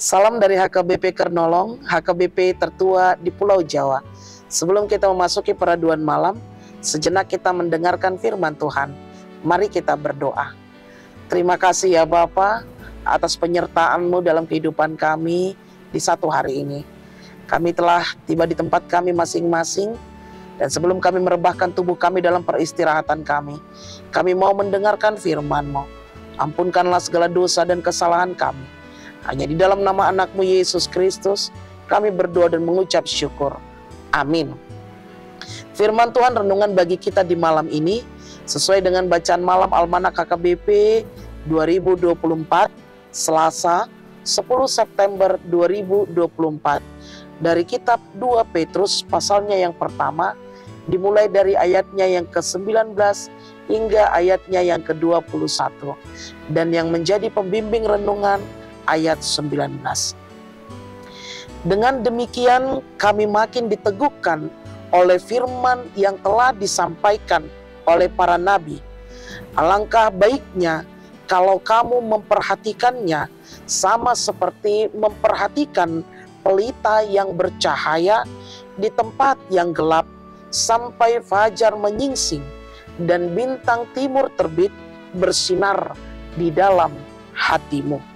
Salam dari HKBP Kernolong, HKBP tertua di Pulau Jawa. Sebelum kita memasuki peraduan malam, sejenak kita mendengarkan firman Tuhan. Mari kita berdoa. Terima kasih ya Bapa atas penyertaan-Mu dalam kehidupan kami di satu hari ini. Kami telah tiba di tempat kami masing-masing, dan sebelum kami merebahkan tubuh kami dalam peristirahatan kami mau mendengarkan firman-Mu. Ampunkanlah segala dosa dan kesalahan kami. Hanya di dalam nama anak-Mu Yesus Kristus kami berdoa dan mengucap syukur. Amin. Firman Tuhan renungan bagi kita di malam ini sesuai dengan bacaan malam Almanak HKBP 2024 Selasa 10 September 2024 dari kitab 2 Petrus pasalnya yang pertama, dimulai dari ayatnya yang ke-19 hingga ayatnya yang ke-21, dan yang menjadi pembimbing renungan ayat 19. Dengan demikian kami makin diteguhkan oleh firman yang telah disampaikan oleh para nabi. Alangkah baiknya kalau kamu memperhatikannya sama seperti memperhatikan pelita yang bercahaya di tempat yang gelap sampai fajar menyingsing dan bintang timur terbit bersinar di dalam hatimu.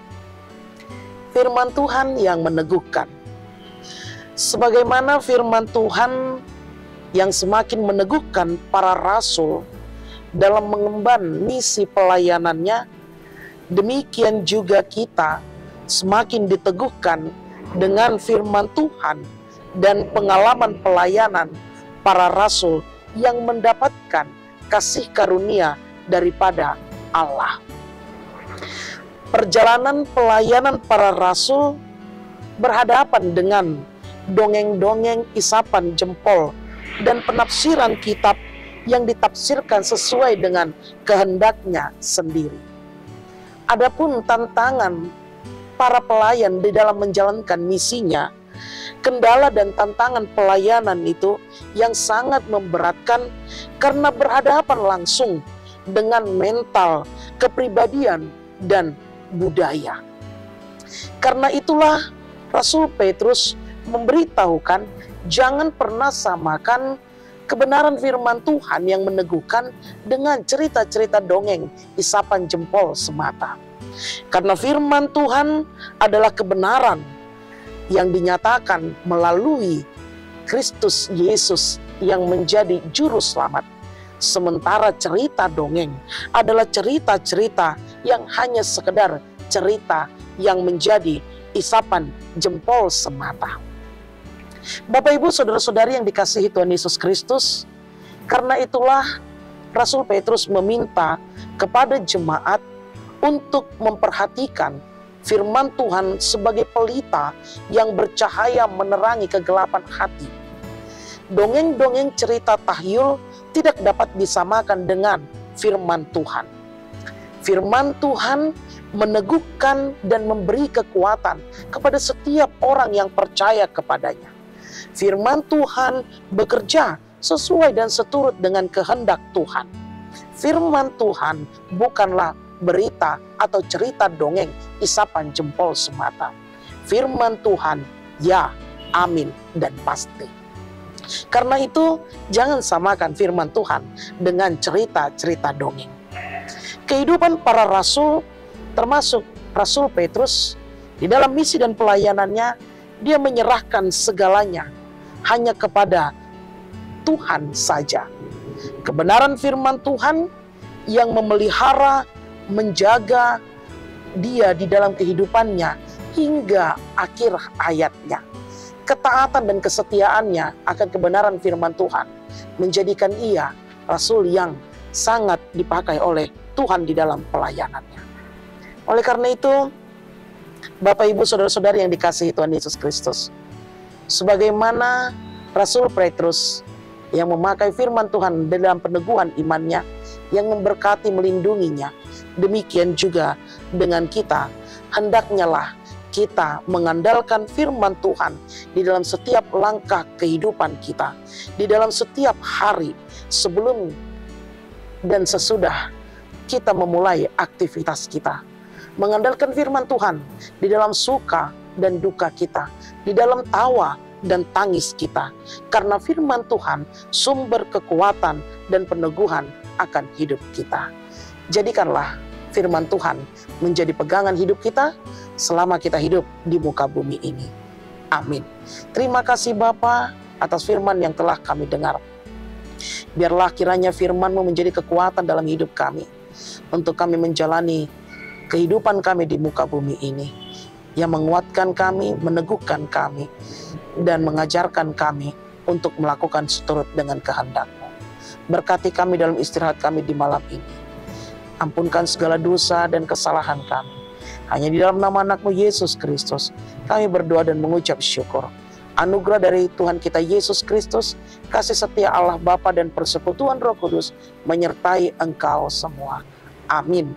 Firman Tuhan yang meneguhkan. Sebagaimana firman Tuhan yang semakin meneguhkan para rasul dalam mengemban misi pelayanannya, demikian juga kita semakin diteguhkan dengan firman Tuhan dan pengalaman pelayanan para rasul yang mendapatkan kasih karunia daripada Allah. Perjalanan pelayanan para rasul berhadapan dengan dongeng-dongeng isapan jempol dan penafsiran kitab yang ditafsirkan sesuai dengan kehendaknya sendiri. Adapun tantangan para pelayan di dalam menjalankan misinya, kendala dan tantangan pelayanan itu yang sangat memberatkan karena berhadapan langsung dengan mental, kepribadian, dan budaya. Karena itulah Rasul Petrus memberitahukan jangan pernah samakan kebenaran firman Tuhan yang meneguhkan dengan cerita-cerita dongeng isapan jempol semata. Karena firman Tuhan adalah kebenaran yang dinyatakan melalui Kristus Yesus yang menjadi juru selamat. Sementara cerita dongeng adalah cerita-cerita yang hanya sekedar cerita yang menjadi isapan jempol semata. Bapak Ibu saudara-saudari yang dikasihi Tuhan Yesus Kristus, karena itulah Rasul Petrus meminta kepada jemaat untuk memperhatikan firman Tuhan sebagai pelita yang bercahaya menerangi kegelapan hati. Dongeng-dongeng cerita tahyul tidak dapat disamakan dengan firman Tuhan. Firman Tuhan meneguhkan dan memberi kekuatan kepada setiap orang yang percaya kepadanya. Firman Tuhan bekerja sesuai dan seturut dengan kehendak Tuhan. Firman Tuhan bukanlah berita atau cerita dongeng isapan jempol semata. Firman Tuhan ya, amin, dan pasti. Karena itu jangan samakan firman Tuhan dengan cerita-cerita dongeng. Kehidupan para rasul, termasuk Rasul Petrus, di dalam misi dan pelayanannya, dia menyerahkan segalanya hanya kepada Tuhan saja. Kebenaran firman Tuhan yang memelihara, menjaga dia di dalam kehidupannya hingga akhir hayatnya. Ketaatan dan kesetiaannya akan kebenaran firman Tuhan menjadikan ia rasul yang sangat dipakai oleh Tuhan di dalam pelayanannya. Oleh karena itu, Bapak Ibu saudara-saudari yang dikasihi Tuhan Yesus Kristus, sebagaimana Rasul Petrus yang memakai firman Tuhan dalam peneguhan imannya, yang memberkati melindunginya, demikian juga dengan kita, hendaknya lah kita mengandalkan firman Tuhan di dalam setiap langkah kehidupan kita, di dalam setiap hari sebelum dan sesudah kita memulai aktivitas kita. Mengandalkan firman Tuhan di dalam suka dan duka kita, di dalam tawa dan tangis kita. Karena firman Tuhan sumber kekuatan dan peneguhan akan hidup kita. Jadikanlah firman Tuhan menjadi pegangan hidup kita selama kita hidup di muka bumi ini. Amin. Terima kasih Bapa atas firman yang telah kami dengar. Biarlah kiranya firman-Mu menjadi kekuatan dalam hidup kami, untuk kami menjalani kehidupan kami di muka bumi ini, yang menguatkan kami, meneguhkan kami, dan mengajarkan kami untuk melakukan seturut dengan kehendak-Mu. Berkati kami dalam istirahat kami di malam ini. Ampunkan segala dosa dan kesalahan kami. Hanya di dalam nama anak-Mu Yesus Kristus kami berdoa dan mengucap syukur. Anugerah dari Tuhan kita Yesus Kristus, kasih setia Allah Bapa dan persekutuan Roh Kudus menyertai engkau semua. Amin.